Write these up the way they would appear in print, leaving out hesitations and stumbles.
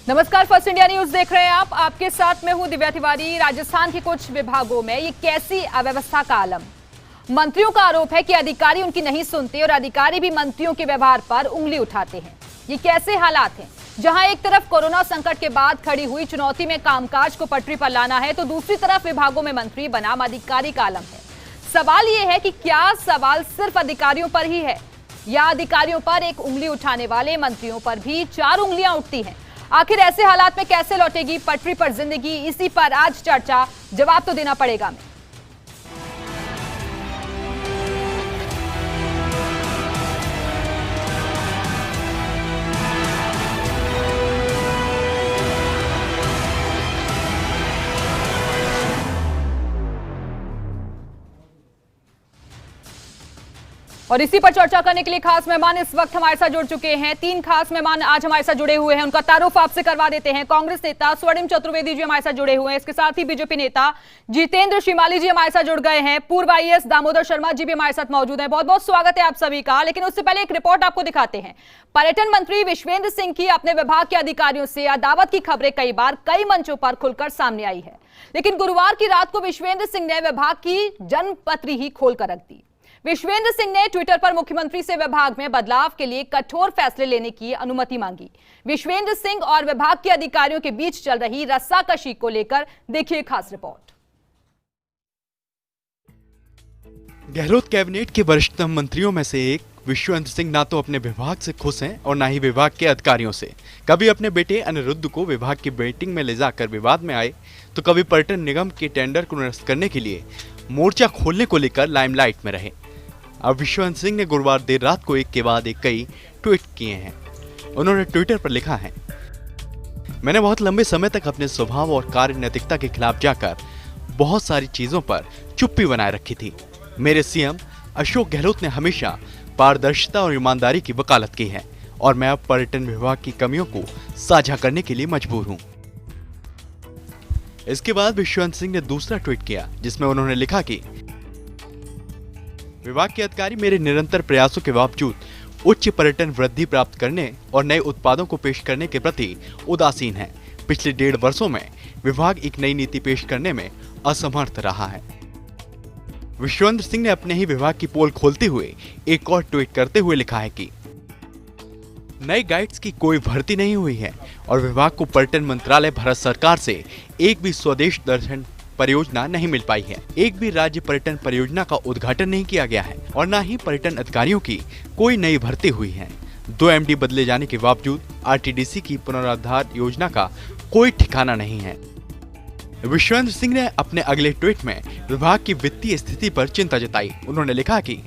नमस्कार, first India news देख रहे हैं आप। आपके साथ मैं हूं दिव्या तिवारी। राजस्थान के कुछ विभागों में ये कैसी अव्यवस्था का आलम। मंत्रियों का आरोप है कि अधिकारी उनकी नहीं सुनते और अधिकारी भी मंत्रियों के व्यवहार पर उंगली उठाते हैं। ये कैसे हालात हैं जहां एक तरफ कोरोना संकट के बाद खड़ी हुई चुनौती में कामकाज को पटरी पर लाना है, तो दूसरी तरफ विभागों में मंत्री बनाम अधिकारी का आलम है। सवाल ये है कि क्या सवाल सिर्फ अधिकारियों पर ही है या अधिकारियों पर एक उंगली उठाने वाले मंत्रियों पर भी 4 उंगलियां उठती हैं। आखिर ऐसे हालात में कैसे लौटेगी पटरी पर जिंदगी, इसी पर आज चर्चा। जवाब तो देना पड़ेगा हमें। और इसी पर चर्चा करने के लिए खास मेहमान इस वक्त हमारे साथ जुड़ चुके हैं। 3 खास मेहमान आज हमारे साथ जुड़े हुए हैं, उनका तारुफ आपसे करवा देते हैं। कांग्रेस नेता स्वर्णिम चतुर्वेदी जी हमारे साथ जुड़े हुए हैं। इसके साथ ही बीजेपी नेता जितेंद्र शिमाली जी हमारे साथ जुड़ गए हैं। पूर्व आईएएस दामोदर शर्मा जी भी हमारे साथ मौजूद हैं। बहुत बहुत स्वागत है आप सभी का। लेकिन उससे पहले एक रिपोर्ट आपको दिखाते हैं। पर्यटन मंत्री विश्वेंद्र सिंह की अपने विभाग के अधिकारियों से अदावत की खबरें कई बार कई मंचों पर खुलकर सामने आई है, लेकिन गुरुवार की रात को विश्वेंद्र सिंह ने विभाग की जन्मपत्री ही खोलकर रख दी। विश्वेंद्र सिंह ने ट्विटर पर मुख्यमंत्री से विभाग में बदलाव के लिए कठोर फैसले लेने की अनुमति मांगी। विश्वेंद्र सिंह और विभाग के अधिकारियों के बीच चल रही रस्साकशी को लेकर देखिए खास रिपोर्ट। गहलोत कैबिनेट के वरिष्ठतम मंत्रियों में से एक विश्वेंद्र सिंह ना तो अपने विभाग से खुश हैं और ना ही विभाग के अधिकारियों से। कभी अपने बेटे अनिरुद्ध को विभाग की बैटिंग में ले जाकर विवाद में आए, तो कभी पर्यटन निगम के टेंडर को निरस्त करने के लिए मोर्चा खोलने को लेकर लाइमलाइट में रहे। अब विश्वेंद्र सिंह ने गुरुवार देर रात को एक के बाद एक कई ट्वीट किए हैं। उन्होंने ट्विटर पर लिखा है, मैंने बहुत लंबे समय तक अपने स्वभाव और कार्य नैतिकता के खिलाफ जाकर बहुत सारी चीजों पर चुप्पी बनाए रखी थी। मेरे सीएम अशोक गहलोत ने हमेशा पारदर्शिता और ईमानदारी की वकालत की है और मैं अब पर्यटन विभाग की कमियों को साझा करने के लिए मजबूर हूं। इसके बाद विश्वेंद्र सिंह ने दूसरा ट्वीट किया, जिसमें उन्होंने लिखा कि विभाग के अधिकारी मेरे निरंतर प्रयासों के बावजूद उच्च पर्यटन वृद्धि प्राप्त करने और नए उत्पादों को पेश करने के प्रति उदासीन हैं। पिछले 1.5 वर्षों में विभाग एक नई नीति पेश करने में असमर्थ रहा है। विश्वेंद्र सिंह ने अपने ही विभाग की पोल खोलते हुए एक और ट्वीट करते हुए लिखा है कि नए गाइड्स की कोई भर्ती नहीं हुई है और विभाग को पर्यटन मंत्रालय भारत सरकार से एक भी स्वदेश दर्शन परियोजना नहीं मिल पाई है। एक भी राज्य पर्यटन परियोजना का उद्घाटन नहीं किया गया है और न ही पर्यटन अधिकारियों की कोई नई भर्ती हुई है। 2 एमडी बदले जाने के बावजूद आरटीडीसी की पुनरुद्धार योजना का कोई ठिकाना नहीं है। विश्वेंद्र सिंह ने अपने अगले ट्वीट में विभाग की वित्तीय स्थिति पर चिंता जताई। उन्होंने लिखा कि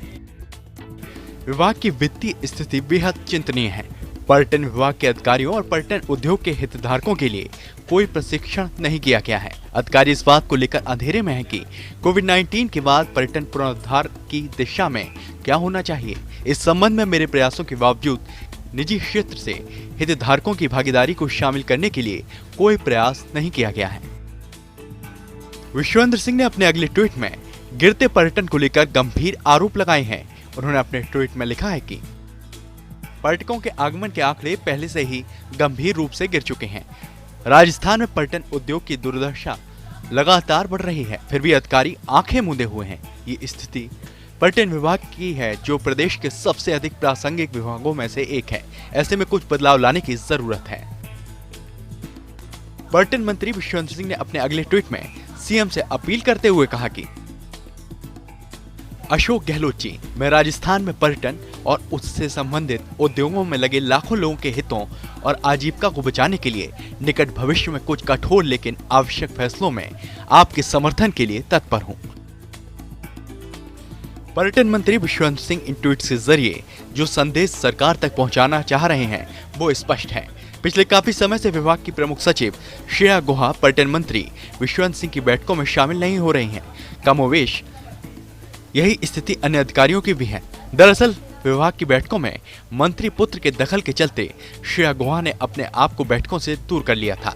विभाग की वित्तीय स्थिति बेहद चिंतनीय है। पर्यटन विभाग के अधिकारियों और पर्यटन उद्योग के हितधारकों के लिए कोई प्रशिक्षण नहीं किया गया है। अधिकारी इस बात को लेकर अंधेरे में है कि कोविड-19 के बाद पर्यटन पुनरुद्धार की दिशा में क्या होना चाहिए। इस संबंध में मेरे प्रयासों के बावजूद निजी क्षेत्र से हितधारकों की भागीदारी को शामिल करने के लिए कोई प्रयास नहीं किया गया है। विश्वेंद्र सिंह ने अपने अगले ट्वीट में गिरते पर्यटन को लेकर गंभीर आरोप लगाए हैं। उन्होंने अपने ट्वीट में लिखा है कि पर्यटकों के आगमन के आंकड़े पहले से ही गंभीर रूप से गिर चुके हैं। राजस्थान में पर्यटन उद्योग की दुर्दशा लगातार बढ़ रही है, फिर भी अधिकारी आंखें मूंदे हुए हैं। ये स्थिति पर्यटन विभाग की है, जो प्रदेश के सबसे अधिक प्रासंगिक विभागों में से एक है। ऐसे में कुछ बदलाव लाने की जरूरत है। पर्यटन मंत्री विश्वेंद्र सिंह ने अपने अगले ट्वीट में सीएम से अपील करते हुए कहा कि अशोक गहलोत जी, मैं राजस्थान में पर्यटन और उससे संबंधित उद्योगों में लगे लाखों लोगों के हितों और आजीविका को बचाने के लिए निकट भविष्य में कुछ कठोर लेकिन आवश्यक फैसलों में आपके समर्थन के लिए तत्पर हूं। पर्यटन मंत्री विश्वेंद्र सिंह इन ट्वीट्स के जरिए जो संदेश सरकार तक पहुंचाना चाह रहे हैं वो स्पष्ट है। पिछले काफी समय से विभाग की प्रमुख सचिव श्रेया गुहा पर्यटन मंत्री विश्वेंद्र सिंह की बैठकों में शामिल नहीं हो रही हैं। कमोवेश यही स्थिति अन्य अधिकारियों की भी है। दरअसल विभाग की बैठकों में मंत्री पुत्र के दखल के चलते श्रेया गुहा ने अपने आप को बैठकों से दूर कर लिया था।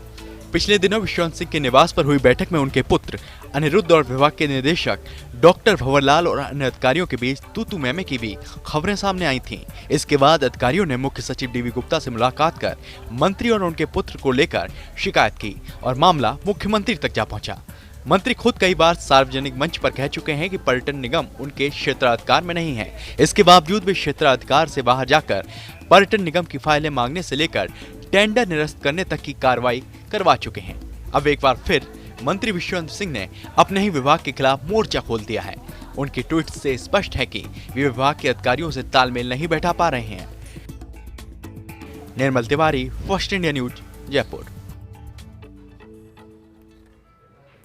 पिछले दिनों विश्वंत सिंह के निवास पर हुई बैठक में उनके पुत्र अनिरुद्ध और विभाग के निदेशक डॉक्टर भंवरलाल और अन्य अधिकारियों के बीच तू मैमे की भी खबरें सामने आई थीं। इसके बाद अधिकारियों ने मुख्य सचिव डीवी गुप्ता से मुलाकात कर मंत्री और उनके पुत्र को लेकर शिकायत की और मामला मुख्यमंत्री तक जा पहुंचा। मंत्री खुद कई बार सार्वजनिक मंच पर कह चुके हैं कि पर्यटन निगम उनके क्षेत्राधिकार में नहीं है। इसके बावजूद वे क्षेत्राधिकार से बाहर जाकर पर्यटन निगम की फाइलें मांगने से लेकर टेंडर निरस्त करने तक की कार्रवाई करवा चुके हैं। अब एक बार फिर मंत्री विश्वंत सिंह ने अपने ही विभाग के खिलाफ मोर्चा खोल दिया है। उनके ट्वीट से स्पष्ट है कि वे विभाग के अधिकारियों से तालमेल नहीं बैठा पा रहे हैं। Nirmal Tiwari, First India News, Jaipur.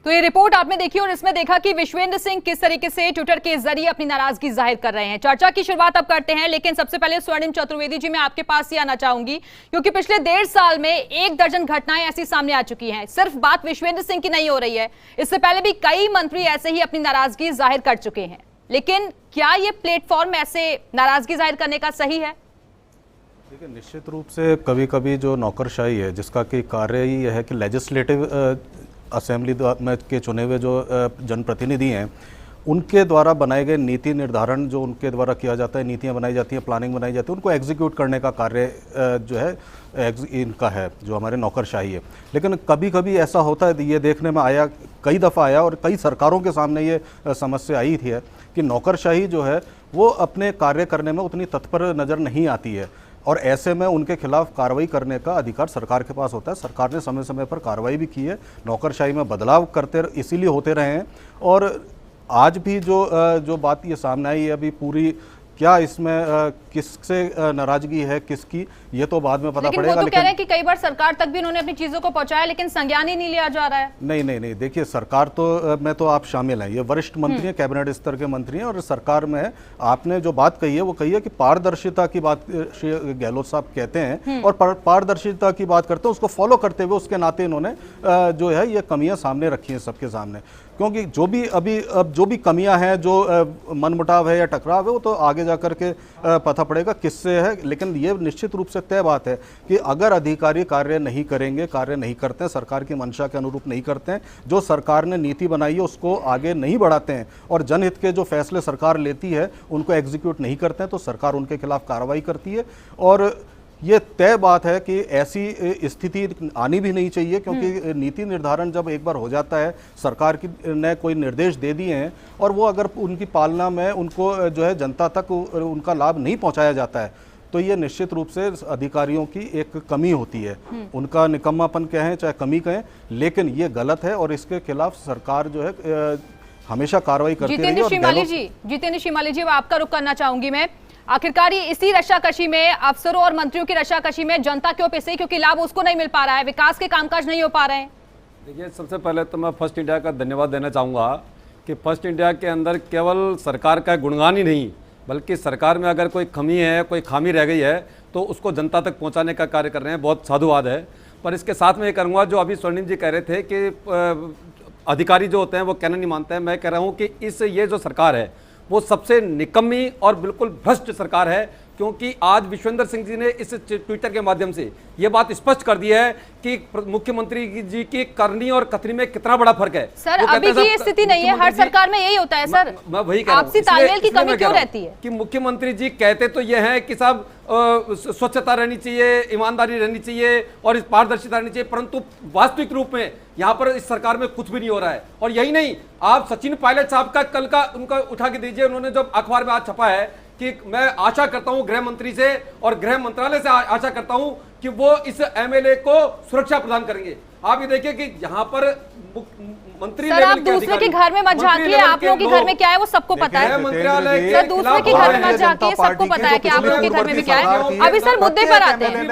तो ये रिपोर्ट आपने देखी और इसमें देखा कि विश्वेंद्र सिंह किस तरीके से ट्विटर के जरिए अपनी नाराजगी जाहिर कर रहे हैं। चर्चा की शुरुआत अब करते हैं, लेकिन सबसे पहले स्वर्णिम चतुर्वेदी जी मैं आपके पास ही आना चाहूंगी, क्योंकि पिछले 1.5 साल में 1 दर्जन घटनाएं ऐसी सामने आ चुकी हैं। सिर्फ बात विश्वेंद्र सिंह की नहीं हो रही है, इससे पहले भी कई मंत्री ऐसे ही अपनी नाराजगी जाहिर कर चुके हैं। लेकिन क्या ये प्लेटफॉर्म ऐसे नाराजगी जाहिर करने का सही है? देखिए, निश्चित रूप से कभी कभी जो नौकरशाही है, जिसका कि कार्य ही है कि लेजिस्लेटिव असेंबली में के चुने हुए जो जनप्रतिनिधि हैं, उनके द्वारा बनाए गए नीति निर्धारण जो उनके द्वारा किया जाता है, नीतियां बनाई जाती हैं, प्लानिंग बनाई जाती है, उनको एग्जीक्यूट करने का कार्य जो है इनका है, जो हमारे नौकरशाही है। लेकिन कभी कभी ऐसा होता है, ये देखने में आया, कई दफ़ा आया और कई सरकारों के सामने ये समस्या आई थी कि नौकरशाही जो है वो अपने कार्य करने में उतनी तत्पर नज़र नहीं आती है और ऐसे में उनके खिलाफ कार्रवाई करने का अधिकार सरकार के पास होता है। सरकार ने समय समय पर कार्रवाई भी की है, नौकरशाही में बदलाव करते इसीलिए होते रहे हैं। और आज भी जो बात ये सामने आई है, अभी पूरी क्या इसमें किससे नाराजगी है किसकी, ये तो बाद में पता पड़ेगा। वो तो कह रहे हैं कि कई बार सरकार तक भी उन्होंने अपनी चीजों को पहुंचाया, लेकिन संज्ञान ही नहीं लिया जा रहा है। नहीं, देखिए, सरकार तो में तो आप शामिल हैं, ये वरिष्ठ मंत्री हैं, कैबिनेट स्तर के मंत्री हैं और सरकार में आपने जो बात कही है वो कही है कि पारदर्शिता की बात श्री गहलोत साहब कहते हैं और पारदर्शिता की बात करते हैं, उसको फॉलो करते हुए उसके नाते इन्होंने जो है ये कमियां सामने रखी हैं सबके सामने। क्योंकि जो भी कमियां हैं, जो मनमुटाव है या टकराव है, वो तो आगे जाकर के पता पड़ेगा किससे है। लेकिन ये निश्चित रूप से तय बात है कि अगर अधिकारी कार्य नहीं करेंगे, कार्य नहीं करते हैं, सरकार की मंशा के अनुरूप नहीं करते हैं, जो सरकार ने नीति बनाई है उसको आगे नहीं बढ़ाते हैं और जनहित के जो फैसले सरकार लेती है उनको एग्जीक्यूट नहीं करते हैं, तो सरकार उनके खिलाफ कार्रवाई करती है। और ये तय बात है कि ऐसी स्थिति आनी भी नहीं चाहिए, क्योंकि नीति निर्धारण जब एक बार हो जाता है, सरकार की ने कोई निर्देश दे दिए हैं और वो अगर उनकी पालना में उनको जो है जनता तक उनका लाभ नहीं पहुंचाया जाता है, तो ये निश्चित रूप से अधिकारियों की एक कमी होती है। उनका निकम्मापन कहें चाहे कमी कहें, लेकिन ये गलत है और इसके खिलाफ सरकार जो है हमेशा कार्रवाई करती रही है। जितेंद्र श्रीमाली जी, आपका रुख करना चाहूंगी मैं। आखिरकार इसी रशाकशी में, अफसरों और मंत्रियों की रशाकशी में जनता क्यों पिसे? क्योंकि लाभ उसको नहीं मिल पा रहा है, विकास के कामकाज नहीं हो पा रहे हैं। देखिए, सबसे पहले तो मैं फर्स्ट इंडिया का धन्यवाद देना चाहूँगा कि फर्स्ट इंडिया के अंदर केवल सरकार का गुणगान ही नहीं, बल्कि सरकार में अगर कोई कमी है, कोई खामी रह गई है, तो उसको जनता तक पहुँचाने का कार्य कर रहे हैं। बहुत साधुवाद है। पर इसके साथ में ये करूँगा, जो अभी स्वर्णिम जी कह रहे थे कि अधिकारी जो होते हैं वो कहना नहीं मानते हैं, मैं कह रहा हूँ कि ये जो सरकार है वो सबसे निकम्मी और बिल्कुल भ्रष्ट सरकार है। क्योंकि आज विश्वेंद्र सिंह जी ने इस ट्विटर के माध्यम से ये बात स्पष्ट कर दी है कि मुख्यमंत्री जी की करनी और कथनी में कितना बड़ा फर्क है। सर, अभी की ये स्थिति नहीं है, हर सरकार में यही होता है सर। मैं वही कह रहा हूं, आपसी तालमेल की कमी क्यों रहती है? कि मुख्यमंत्री जी कहते तो ये है कि साहब स्वच्छता रहनी चाहिए, ईमानदारी रहनी चाहिए और पारदर्शिता रहनी चाहिए, परंतु वास्तविक रूप में यहाँ पर इस सरकार में कुछ भी नहीं हो रहा है। और यही नहीं, आप सचिन पायलट साहब का कल का उनका उठा के दीजिए, उन्होंने जो अखबार में आज छपा है कि मैं आशा करता हूं गृह मंत्री से और गृह मंत्रालय से आशा करता हूं कि वो इस एमएलए को सुरक्षा प्रदान करेंगे। आप ये देखिए कि यहाँ पर मंत्री सर, आप दूसरे के घर में मत झांकिए, आप लोगों के घर में क्या है वो सबको पता है। सर, दूसरे के घर में मत झांकिए, सबको पता है कि आप लोगों के घर में भी क्या है। अभी सर मुद्दे पर आते हैं,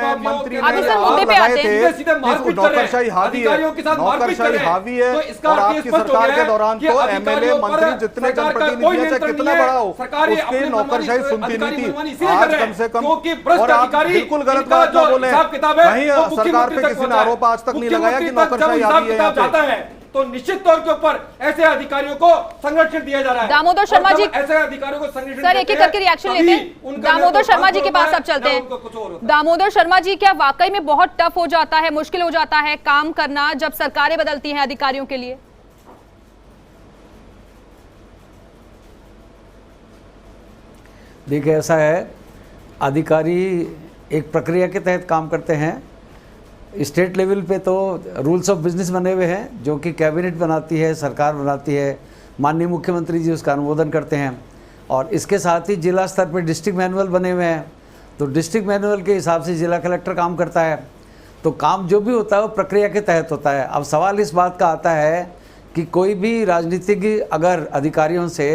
अभी सर मुद्दे पे आते हैं। नौकरशाही हावी है, नौकरशाही हावी है और आपकी सरकार के दौरान तो एमएलए मंत्री जितने जनप्रतिनिधि हैं, चाहे कितना बड़ा हो, उसकी नौकरशाही सुनती नहीं थी। आज कम से कम, और आप बिल्कुल गलत बात जो बोले, वहीं सरकार पे किसी ने आरोप आज तक नहीं लगाया कि नौकरशाही हावी है यहाँ पे। तो निश्चित तौर के ऊपर ऐसे अधिकारियों को संरक्षण दिया जा रहा है। दामोदर शर्मा जी, ऐसे अधिकारियों को संरक्षण सर एक एक करके रिएक्शन लेते हैं। दामोदर शर्मा जी के पास अब चलते हैं। दामोदर शर्मा जी, क्या वाकई में बहुत टफ हो जाता है, मुश्किल हो जाता है काम करना जब सरकारें बदलती हैं अधिकारियों के लिए? देखिए, ऐसा है, अधिकारी एक प्रक्रिया के तहत काम करते हैं। स्टेट लेवल पे तो रूल्स ऑफ बिजनेस बने हुए हैं जो कि कैबिनेट बनाती है, सरकार बनाती है, माननीय मुख्यमंत्री जी उसका अनुमोदन करते हैं। और इसके साथ ही जिला स्तर पर डिस्ट्रिक्ट मैनुअल बने हुए हैं, तो डिस्ट्रिक्ट मैनुअल के हिसाब से जिला कलेक्टर काम करता है। तो काम जो भी होता है वो प्रक्रिया के तहत होता है। अब सवाल इस बात का आता है कि कोई भी राजनीतिज्ञ अगर अधिकारियों से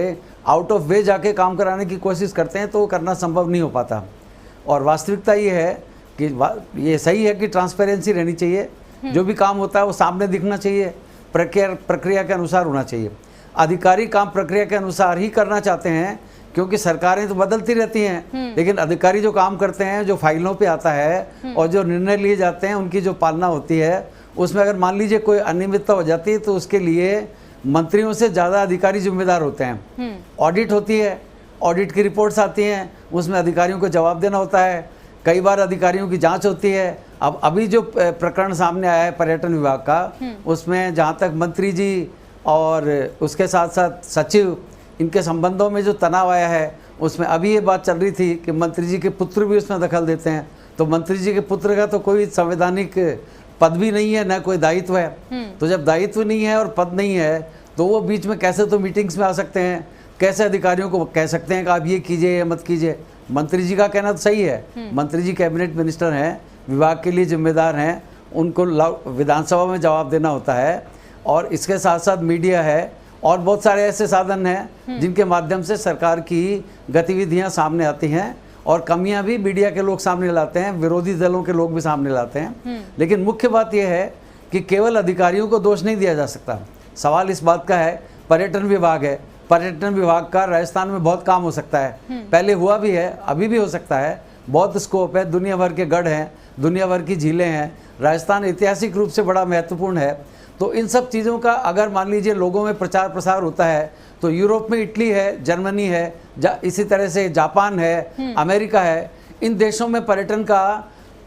आउट ऑफ वे जाके काम कराने की कोशिश करते हैं तो वो करना संभव नहीं हो पाता। और वास्तविकता ये है कि ये सही है कि ट्रांसपेरेंसी रहनी चाहिए, जो भी काम होता है वो सामने दिखना चाहिए, प्रक्रिया के अनुसार होना चाहिए। अधिकारी काम प्रक्रिया के अनुसार ही करना चाहते हैं क्योंकि सरकारें तो बदलती रहती हैं, लेकिन अधिकारी जो काम करते हैं, जो फाइलों पे आता है और जो निर्णय लिए जाते हैं, उनकी जो पालना होती है, उसमें अगर मान लीजिए कोई अनियमितता हो जाती है तो उसके लिए मंत्रियों से ज़्यादा अधिकारी जिम्मेदार होते हैं। ऑडिट होती है, ऑडिट की रिपोर्ट्स आती हैं, उसमें अधिकारियों को जवाब देना होता है। कई बार अधिकारियों की जांच होती है। अब अभी जो प्रकरण सामने आया है पर्यटन विभाग का, उसमें जहां तक मंत्री जी और उसके साथ साथ सचिव, इनके संबंधों में जो तनाव आया है, उसमें अभी ये बात चल रही थी कि मंत्री जी के पुत्र भी उसमें दखल देते हैं। तो मंत्री जी के पुत्र का तो कोई संवैधानिक पद भी नहीं है, न कोई दायित्व है। तो जब दायित्व नहीं है और पद नहीं है तो वो बीच में कैसे तो मीटिंग्स में आ सकते हैं, कैसे अधिकारियों को कह सकते हैं कि आप ये कीजिए या मत कीजिए। मंत्री जी का कहना तो सही है, मंत्री जी कैबिनेट मिनिस्टर हैं, विभाग के लिए जिम्मेदार हैं, उनको विधानसभा में जवाब देना होता है। और इसके साथ साथ मीडिया है और बहुत सारे ऐसे साधन हैं जिनके माध्यम से सरकार की गतिविधियां सामने आती हैं और कमियां भी मीडिया के लोग सामने लाते हैं, विरोधी दलों के लोग भी सामने लाते हैं। लेकिन मुख्य बात यह है कि केवल अधिकारियों को दोष नहीं दिया जा सकता। सवाल इस बात का है, पर्यटन विभाग है, पर्यटन विभाग का राजस्थान में बहुत काम हो सकता है, पहले हुआ भी है, अभी भी हो सकता है, बहुत स्कोप है, दुनिया भर के गढ़ हैं, दुनिया भर की झीलें हैं, राजस्थान ऐतिहासिक रूप से बड़ा महत्वपूर्ण है। तो इन सब चीज़ों का अगर मान लीजिए लोगों में प्रचार प्रसार होता है तो यूरोप में इटली है, जर्मनी है, इसी तरह से जापान है, अमेरिका है, इन देशों में पर्यटन का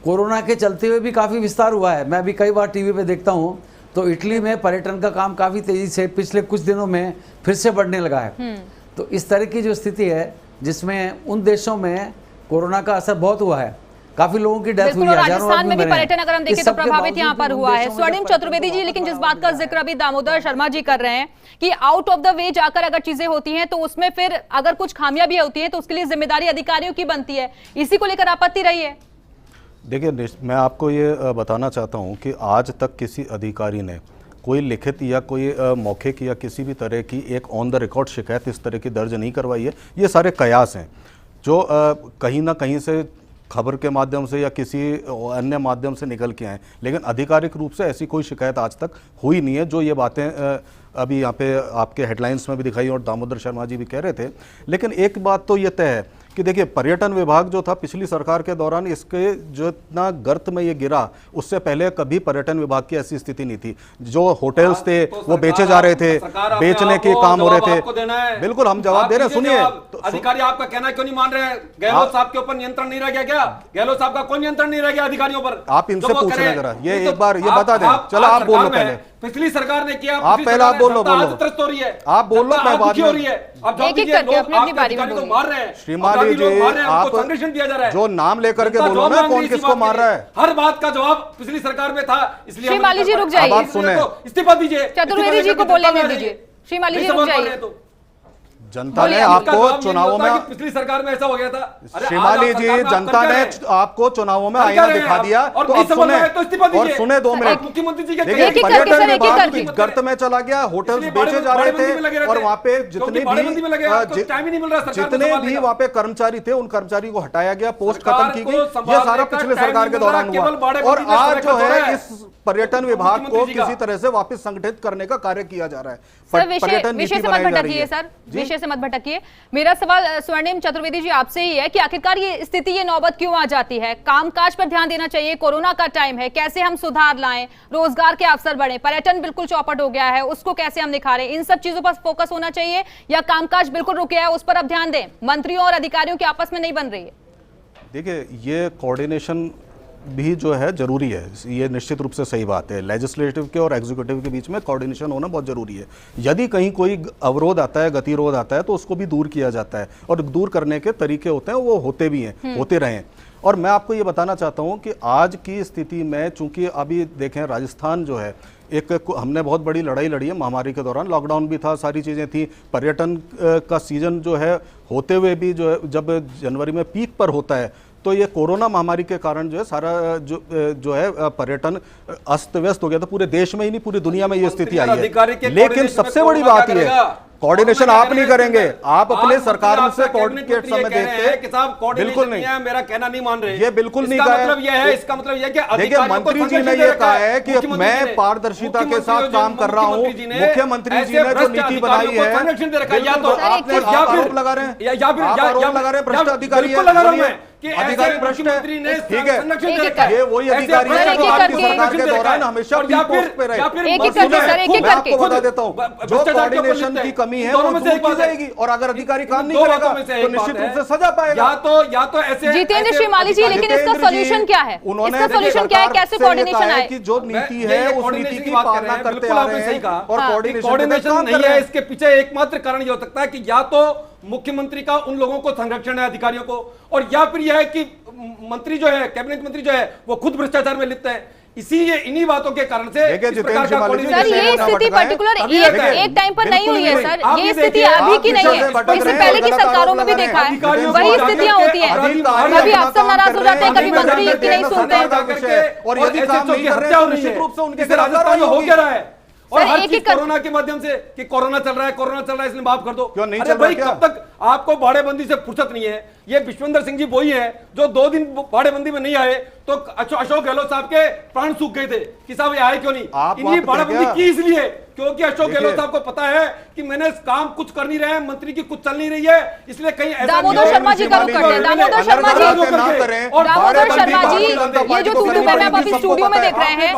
कोरोना के चलते हुए भी काफ़ी विस्तार हुआ है। मैं अभी कई बार टीवी पे देखता हूँ तो इटली में पर्यटन का काम काफ़ी तेज़ी से पिछले कुछ दिनों में फिर से बढ़ने लगा है। तो इस तरह की जो स्थिति है जिसमें उन देशों में कोरोना का असर बहुत हुआ है, काफी लोगों की डेथ हुई है, राजस्थान में भी पर्यटन अगर हम देखें तो प्रभावित यहाँ पर हुआ है। स्वर्णिम चतुर्वेदी जी, लेकिन जिस बात का जिक्र अभी दामोदर शर्मा जी कर रहे हैं कि आउट ऑफ द वे जाकर अगर चीजें होती हैं तो उसमें फिर अगर कुछ खामियां भी होती हैं तो उसके लिए जिम्मेदारी अधिकारियों की बनती है, इसी को लेकर आपत्ति रही है? देखिए, मैं आपको ये बताना चाहता हूँ कि आज तक किसी अधिकारी ने कोई लिखित या कोई मौखिक या किसी भी तरह की एक ऑन द रिकॉर्ड शिकायत इस तरह की दर्ज नहीं करवाई है। ये सारे कयास हैं जो कहीं ना कहीं से खबर के माध्यम से या किसी अन्य माध्यम से निकल के आए, लेकिन आधिकारिक रूप से ऐसी कोई शिकायत आज तक हुई नहीं है। जो ये बातें अभी यहाँ पे आपके हेडलाइंस में भी दिखाई और दामोदर शर्मा जी भी कह रहे थे। लेकिन एक बात तो ये तय है कि देखिए, पर्यटन विभाग जो था पिछली सरकार के दौरान, इसके जो इतना गर्त में ये गिरा, उससे पहले कभी पर्यटन विभाग की ऐसी स्थिति नहीं थी। जो होटल्स थे वो बेचे जा रहे थे, बेचने के काम हो रहे थे। बिल्कुल, हम जवाब दे रहे हैं, सुनिए। अधिकारी आपका कहना क्यों नहीं मान रहे हैं? गहलोत साहब के ऊपर नियंत्रण नहीं रह गया क्या? गहलोत साहब का कोई नियंत्रण नहीं रह गया अधिकारियों पर? आप इनसे पूछ रहे हैं जरा, ये एक बार ये बता दें। चलो आप बोल लो पहले, पिछली सरकार ने किया, आप पहले आप बोल लो, हो रही है, आप बोल लो, मैं बाद में हो रही है। अब एक एक करके अपनी बारी में बोलिए। मार रहे हैं श्रीमाली जी, आप संरक्षण दिया जा रहा है, जो नाम लेकर के बोलो ना, कौन किसको मार रहा है। हर बात का जवाब पिछली सरकार में था, इसलिए श्रीमाली जी रुक जाइए, आप सुने, इस्तीफा दीजिए, चतुर्वेदी जी को बोलने दीजिए। श्रीमाली जी रुक जाइए। जनता ने आपको चुनावों में, पिछली सरकार में ऐसा हो गया था। श्रीमाली जी, जनता ने आपको चुनावों में आईना दिखा दिया, तो अब सुने और सुने 2 मिनट। मुख्यमंत्री जी के देखिए, पर्यटन विभाग गर्त में चला गया, होटल्स बेचे जा रहे थे और वहाँ पे जितने भी वहाँ पे कर्मचारी थे उन कर्मचारी को हटाया गया, पोस्ट खत्म की गई। ये सारा पिछले सरकार के दौरान हुआ। और आज जो है इस पर्यटन विभाग को मुख्यमंत्री जी का। किसी तरह से वापस संगठित करने का कार्य किया जा रहा है। सर पर्यटन विषय नीति से मत बनाई जा रही भटकिए है। सर, जी? विषय से मत भटकिए। मेरा सवाल स्वर्णिम चतुर्वेदी जी आपसे ही है कि आखिरकार ये स्थिति, ये नौबत क्यों आ जाती है? कामकाज पर ध्यान देना चाहिए, कोरोना का टाइम है, कैसे हम सुधार लाएं, रोजगार के अवसर बढ़े, पर्यटन बिल्कुल चौपट हो गया है, उसको कैसे हम निखारें, इन सब चीजों पर फोकस होना चाहिए, या कामकाज बिल्कुल रुक गया है उस पर अब ध्यान दें? मंत्रियों और अधिकारियों की आपस में नहीं बन रही है। देखिए, ये कोऑर्डिनेशन भी जो है जरूरी है, ये निश्चित रूप से सही बात है। लेजिस्लेटिव के और एग्जीक्यूटिव के बीच में कोऑर्डिनेशन होना बहुत जरूरी है। यदि कहीं कोई अवरोध आता है, गतिरोध आता है, तो उसको भी दूर किया जाता है, और दूर करने के तरीके होते हैं, वो होते भी हैं, होते रहे। और मैं आपको ये बताना चाहता हूँ कि आज की स्थिति में, चूंकि अभी देखें राजस्थान जो है, हमने बहुत बड़ी लड़ाई लड़ी है महामारी के दौरान, लॉकडाउन भी था, सारी चीज़ें थी, पर्यटन का सीजन जो है होते हुए भी जो है, जब जनवरी में पीक पर होता है, तो ये कोरोना महामारी के कारण जो है सारा जो है पर्यटन अस्त व्यस्त हो गया था। पूरे देश में ही नहीं, पूरी दुनिया में ये स्थिति आई है। लेकिन सबसे बड़ी बात ये है, कोऑर्डिनेशन आप नहीं करेंगे, आप अपने सरकार से कोऑर्डिनेट समय देते बिल्कुल नहीं। मेरा कहना नहीं मान रहे, ये बिल्कुल नहीं कहा है। इसका मतलब यह है कि देखिए, मंत्री जी ने ये कहा है कि मैं पारदर्शिता के साथ काम कर रहा हूँ। मुख्यमंत्री जी ने जो नीति बनाई है, आप आरोप लगा रहे हैं, आरोप लगा रहे हैं भ्रष्ट अधिकारी अधिकारी भ्रष्ट है, ठीक है, ये वही अधिकारी है जो आपकी सरकार के दौरान हमेशा पीक पोस्ट पे रहे। मैं आपको बता देता हूँ, जो कोऑर्डिनेशन की कमी है वो दूर की जाएगी, और अगर अधिकारी काम नहीं करेगा तो निश्चित रूप से सजा पाएगा। या तो ऐसे जितेंद्र श्रीमाली जी, लेकिन इसका सोल्यूशन क्या है? इसका सोल्यूशन क्या है? कैसे कोऑर्डिनेशन आए? कि जो नीति है उस नीति की पालना करते आ रहे हैं, और कोऑर्डिनेशन नहीं है। इसके पीछे एकमात्र कारण ये हो सकता है कि या तो मुख्यमंत्री का उन लोगों को संरक्षण है, अधिकारियों को, और या फिर यह है कि मंत्री जो है, कैबिनेट मंत्री जो है, वो खुद भ्रष्टाचार में लिप्त है। इन्हीं बातों के कारण से सर, ये स्थिति पर्टिकुलर एक टाइम पर नहीं हुई है सर, ये स्थिति अभी की नहीं है, इससे पहले की सरकारों में भी देखा है वही स्थितियां होती हैं। कभी अफसर नाराज हो जाते हैं, कभी मंत्री की नहीं सुनते, और यदि काम नहीं कर रहे हैं तो निश्चित रूप से उनके राजस्थान में हो क्या रहा है। और हर चीज एक कोरोना के माध्यम से कि कोरोना चल रहा है इसलिए माफ कर दो। क्यों नहीं अरे चल रहा भाई, कब तक आपको बाड़ेबंदी से फुर्सत नहीं है? ये विश्वेंद्र सिंह जी वही है जो 2 दिन बाड़ेबंदी में नहीं आए तो अशोक गहलोत साहब के प्राण सूख गए थे कि साहब ये आए क्यों नहीं। इन्हीं बाड़ेबंदी की इसलिए क्योंकि अशोक गहलोत साहब को पता है कि मैंने काम कुछ कर नहीं रहे हैं, मंत्री की कुछ चल नहीं रही है, इसलिए कहीं ऐसा दामोदर शर्मा जी का रुख करते हैं। दामोदर शर्मा जी, ये जो तूतू पहना आप अभी स्टूडियो में देख रहे हैं,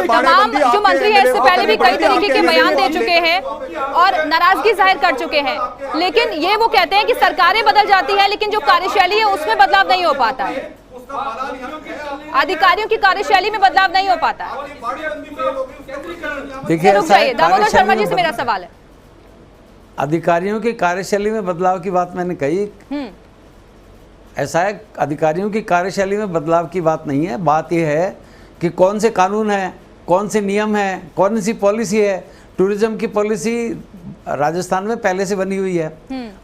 तमाम जो मंत्री है इससे पहले भी कई तरीके के बयान दे चुके हैं और नाराजगी जाहिर कर चुके हैं, लेकिन ये वो कहते हैं कि सरकारें बदल जाती है लेकिन जो कार्यशैली है उसमें बदलाव नहीं हो पाता है, अधिकारियों की कार्यशैली में बदलाव नहीं हो पाता। देखिए, दामोदर शर्मा जी से मेरा सवाल है, अधिकारियों की कार्यशैली में बदलाव की बात मैंने कही, ऐसा है, अधिकारियों की कार्यशैली में बदलाव की बात नहीं है। बात यह है कि कौन से कानून है, कौन से नियम है, कौन सी पॉलिसी है। टूरिज्म की पॉलिसी राजस्थान में पहले से बनी हुई है,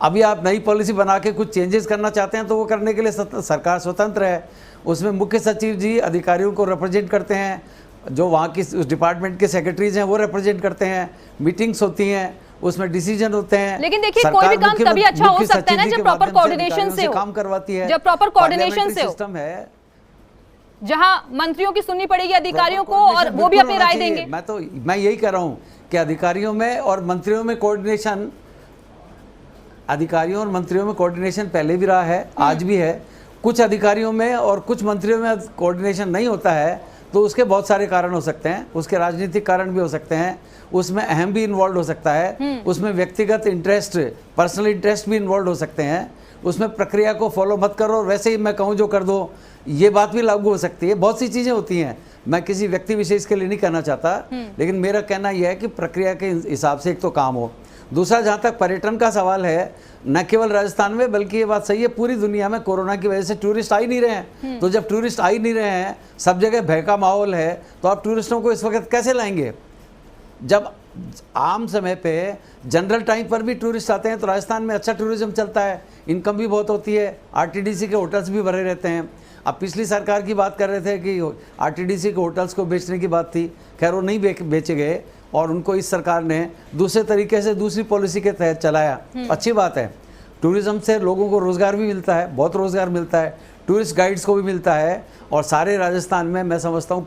अभी आप नई पॉलिसी बना के कुछ चेंजेस करना चाहते हैं तो वो करने के लिए सरकार स्वतंत्र है। उसमें मुख्य सचिव जी अधिकारियों को रिप्रेजेंट करते हैं, जो वहाँ की उस डिपार्टमेंट के सेक्रेटरीज हैं वो रिप्रेजेंट करते हैं, मीटिंग्स होती हैं, उसमें डिसीजन होते हैं। लेकिन देखिए, कोई भी काम तभी अच्छा हो सकता है ना जब प्रॉपर कोऑर्डिनेशन से हो, काम करवाती है, जब प्रॉपर कोऑर्डिनेशन से सिस्टम है, जहां मंत्रियों की सुननी पड़ेगी अधिकारियों को और वो भी अपनी राय देंगे। मैं यही कह रहा हूं कि अधिकारियों में और मंत्रियों में कोऑर्डिनेशन, अधिकारियों और मंत्रियों में कोऑर्डिनेशन पहले भी रहा है, आज भी है। कुछ अधिकारियों में और कुछ मंत्रियों में कोऑर्डिनेशन नहीं होता है तो उसके बहुत सारे कारण हो सकते हैं, उसके राजनीतिक कारण भी हो सकते हैं, उसमें अहम भी इन्वॉल्व हो सकता है, उसमें व्यक्तिगत इंटरेस्ट, पर्सनल इंटरेस्ट भी इन्वॉल्व हो सकते हैं, उसमें प्रक्रिया को फॉलो मत करो और वैसे ही मैं कहूँ जो कर दो, ये बात भी लागू हो सकती है। बहुत सी चीज़ें होती हैं, मैं किसी व्यक्ति विशेष के लिए नहीं कहना चाहता, लेकिन मेरा कहना यह है कि प्रक्रिया के हिसाब से एक तो काम हो। दूसरा, जहाँ तक पर्यटन का सवाल है, न केवल राजस्थान में बल्कि ये बात सही है पूरी दुनिया में कोरोना की वजह से टूरिस्ट आ ही नहीं रहे हैं। तो जब टूरिस्ट आ ही नहीं रहे हैं, सब जगह भय का माहौल है, तो आप टूरिस्टों को इस वक्त कैसे लाएंगे? जब आम समय पे जनरल टाइम पर भी टूरिस्ट आते हैं तो राजस्थान में अच्छा टूरिज्म चलता है, इनकम भी बहुत होती है, आरटीडीसी के होटल्स भी भरे रहते हैं। अब पिछली सरकार की बात कर रहे थे कि आरटीडीसी के होटल्स को बेचने की बात थी, खैर वो नहीं बेचे गए और उनको इस सरकार ने दूसरे तरीके से दूसरी पॉलिसी के तहत चलाया। अच्छी बात है, टूरिज्म से लोगों को रोज़गार भी मिलता है, बहुत रोज़गार मिलता है। टूरिस्ट गाइड्स को भी मिलता है। और सारे राजस्थान में मैं समझता हूँ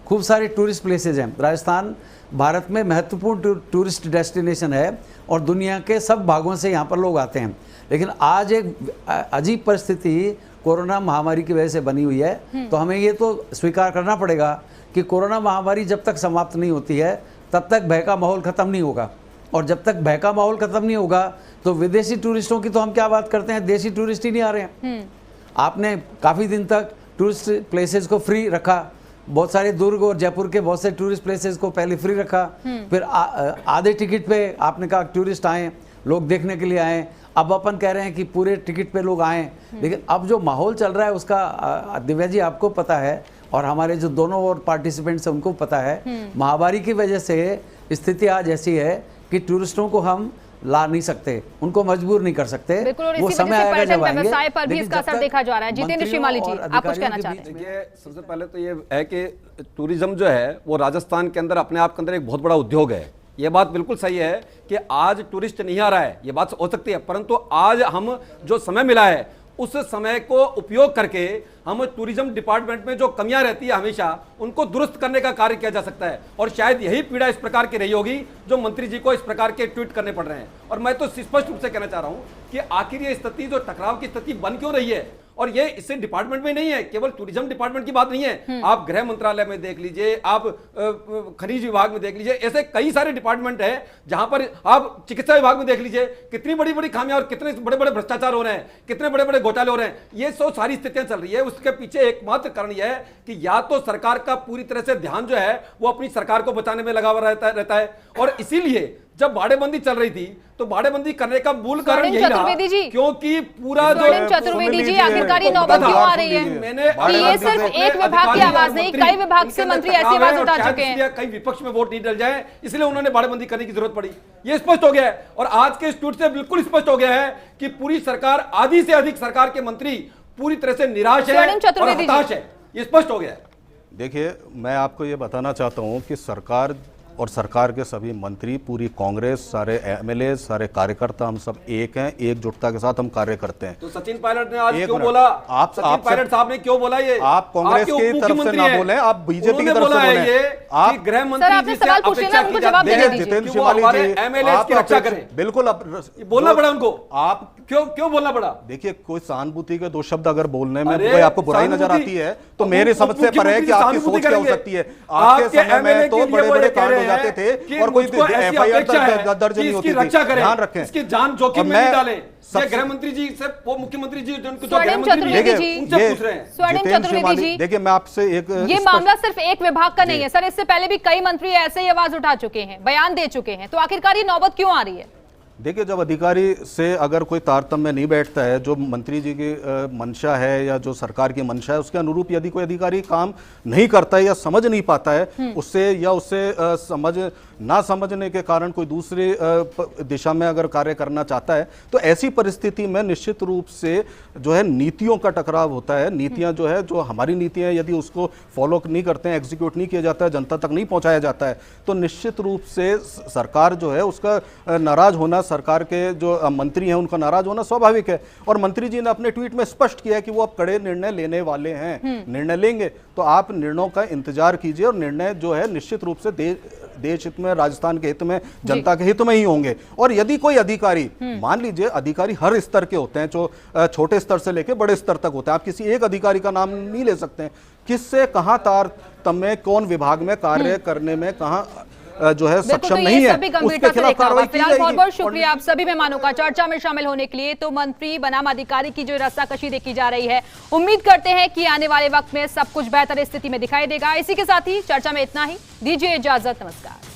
खूब सारे टूरिस्ट प्लेसेज हैं। राजस्थान भारत में महत्वपूर्ण टूरिस्ट डेस्टिनेशन है और दुनिया के सब भागों से यहाँ पर लोग आते हैं। लेकिन आज एक अजीब परिस्थिति कोरोना महामारी की वजह से बनी हुई है, तो हमें ये तो स्वीकार करना पड़ेगा कि कोरोना महामारी जब तक समाप्त नहीं होती है तब तक भय का माहौल ख़त्म नहीं होगा। और जब तक भय का माहौल ख़त्म नहीं होगा तो विदेशी टूरिस्टों की तो हम क्या बात करते हैं, देशी टूरिस्ट ही नहीं आ रहे हैं। आपने काफ़ी दिन तक टूरिस्ट प्लेसेस को फ्री रखा, बहुत सारे दुर्ग और जयपुर के बहुत से टूरिस्ट प्लेसेस को पहले फ्री रखा, फिर आधे टिकट पे आपने कहा टूरिस्ट आए, लोग देखने के लिए आए। अब अपन कह रहे हैं कि पूरे टिकट पे लोग आए। लेकिन अब जो माहौल चल रहा है उसका दिव्या जी आपको पता है और हमारे जो दोनों और पार्टिसिपेंट्स हैं उनको पता है। महामारी की वजह से स्थिति आज ऐसी है कि टूरिस्टों को हम ला नहीं सकते, उनको मजबूर नहीं कर सकते। बिल्कुल, और वो इसी समय वजह से आएगा जब पर्यटन व्यवसाय आएंगे। पर भी इसका असर देखा जा रहा है। जितेंद्र श्रीमाली जी, आप कुछ कहना चाहते हैं? देखिए, सबसे पहले तो ये है कि टूरिज्म जो है वो राजस्थान के अंदर अपने आप के अंदर एक बहुत बड़ा उद्योग है। ये बात बिल्कुल सही है कि आज टूरिस्ट नहीं आ रहा है, ये बात हो सकती है, परंतु आज हम जो समय मिला है उस समय को उपयोग करके हम टूरिज्म डिपार्टमेंट में जो कमियां रहती है हमेशा उनको दुरुस्त करने का कार्य किया जा सकता है। और शायद यही पीड़ा इस प्रकार की रही होगी जो मंत्री जी को इस प्रकार के ट्वीट करने पड़ रहे हैं। और मैं तो स्पष्ट रूप से कहना चाह रहा हूं कि आखिर ये स्थिति जो टकराव की स्थिति बन क्यों रही है, और ये इससे डिपार्टमेंट में नहीं है, केवल टूरिज्म डिपार्टमेंट की बात नहीं है। आप गृह मंत्रालय में देख लीजिए, आप खनिज विभाग में देख लीजिए, ऐसे कई सारे डिपार्टमेंट है जहां पर आप चिकित्सा विभाग में देख लीजिए कितनी बड़ी बड़ी खामियां और कितने बड़े बड़े भ्रष्टाचार हो रहे हैं, कितने बड़े बड़े घोटाले हो रहे हैं। ये सब सारी स्थितियां चल रही है। उसके पीछे एकमात्र कारण यह है कि या तो सरकार का पूरी तरह से ध्यान जो है वो अपनी सरकार को बचाने में लगा हुआ रहता है। और इसीलिए जब बाड़ेबंदी चल रही थी तो बाड़ेबंदी करने का मूल कारण यही रहा क्योंकि पूरा स्वर्णिम चतुर्वेदी जी, आखिरकार ये नौबत क्यों आ रही है कि ये सिर्फ एक विभाग की आवाज नहीं, कई विभाग से मंत्री ऐसी आवाज उठा चुके हैं। कई विपक्ष में वोट नहीं डल जाए इसलिए उन्होंने बाड़ेबंदी करने की जरूरत पड़ी। ये स्पष्ट हो गया है और आज के इस ट्वीट से बिल्कुल स्पष्ट हो गया है कि पूरी सरकार, आधी से अधिक सरकार के मंत्री पूरी तरह से निराश है और हताश है। ये स्पष्ट हो गया है। देखिए, मैं आपको ये बताना चाहता हूँ कि सरकार और सरकार के सभी मंत्री, पूरी कांग्रेस, सारे एमएलए, सारे कार्यकर्ता, हम सब एक हैं, एकजुटता के साथ हम कार्य करते हैं। तो सचिन पायलट ने आज क्यों बोला? सचिन पायलट साहब ने क्यों बोला? ये आप कांग्रेस की तरफ से ना बोले, आप बीजेपी की तरफ से बोले। आप गृह मंत्री जी से अपेक्षा की जाती है जितेंद्र शिवाली जी, एमएलए की रक्षा करें। बिल्कुल, बोलना पड़ा उनको। आप क्यों बोलना पड़ा? देखिए, कोई सहानुभूति के दो शब्द अगर बोलने में कोई आपको बुराई नजर आती है तो मेरी समझ से पर है कि आपकी सोच क्या हो सकती है। आपके समय में तो बड़े बड़े कांड हो जाते थे और कोई एफआईआर दर्ज नहीं होती थी। ध्यान रखें, इसकी जान जोखिम में नहीं डालें। गृह मंत्री जी से वो मुख्यमंत्री जी जो गृह मंत्री जी उनसे पूछ रहे हैं। स्वर्णिम चतुर्वेदी जी, देखिए, मैं आपसे एक, ये मामला सिर्फ एक विभाग का नहीं है सर, इससे पहले भी कई मंत्री ऐसे ही आवाज उठा चुके हैं, बयान दे चुके हैं, तो आखिरकार ये नौबत क्यों आ रही है? देखिए, जब अधिकारी से अगर कोई तारतम्य नहीं बैठता है, जो मंत्री जी की मंशा है या जो सरकार की मंशा है उसके अनुरूप यदि कोई अधिकारी काम नहीं करता है या समझ नहीं पाता है उससे, या उससे समझ ना समझने के कारण कोई दूसरी दिशा में अगर कार्य करना चाहता है तो ऐसी परिस्थिति में निश्चित रूप से जो है नीतियों का टकराव होता है। नीतियां जो है, जो हमारी नीतियां यदि उसको फॉलो नहीं करते हैं, एग्जीक्यूट नहीं किया जाता है, जनता तक नहीं पहुंचाया जाता है, तो निश्चित रूप से सरकार जो है उसका नाराज होना, सरकार के जो मंत्री हैं उनका नाराज होना स्वाभाविक है। और मंत्री जी ने अपने ट्वीट में स्पष्ट किया कि वो अब कड़े निर्णय लेने वाले हैं, निर्णय लेंगे। तो आप निर्णयों का इंतजार कीजिए और निर्णय जो है निश्चित रूप से देश हित में, राजस्थान के हित में, जनता के हित में ही होंगे। और यदि कोई अधिकारी, मान लीजिए अधिकारी हर स्तर के होते हैं, जो छोटे स्तर से लेकर बड़े स्तर तक होते हैं, आप किसी एक अधिकारी का नाम नहीं ले सकते हैं, किससे कहां तारतम्य, कौन विभाग में कार्य करने में कहां जो है सक्षम नहीं है, उसके खिलाफ कार्रवाई की जाएगी। बहुत बहुत शुक्रिया आप सभी मेहमानों का चर्चा में शामिल होने के लिए। तो मंत्री बनाम अधिकारी की जो रस्साकशी देखी जा रही है, उम्मीद करते हैं कि आने वाले वक्त में सब कुछ बेहतर स्थिति में दिखाई देगा। इसी के साथ ही चर्चा में इतना ही, दीजिए इजाजत, नमस्कार।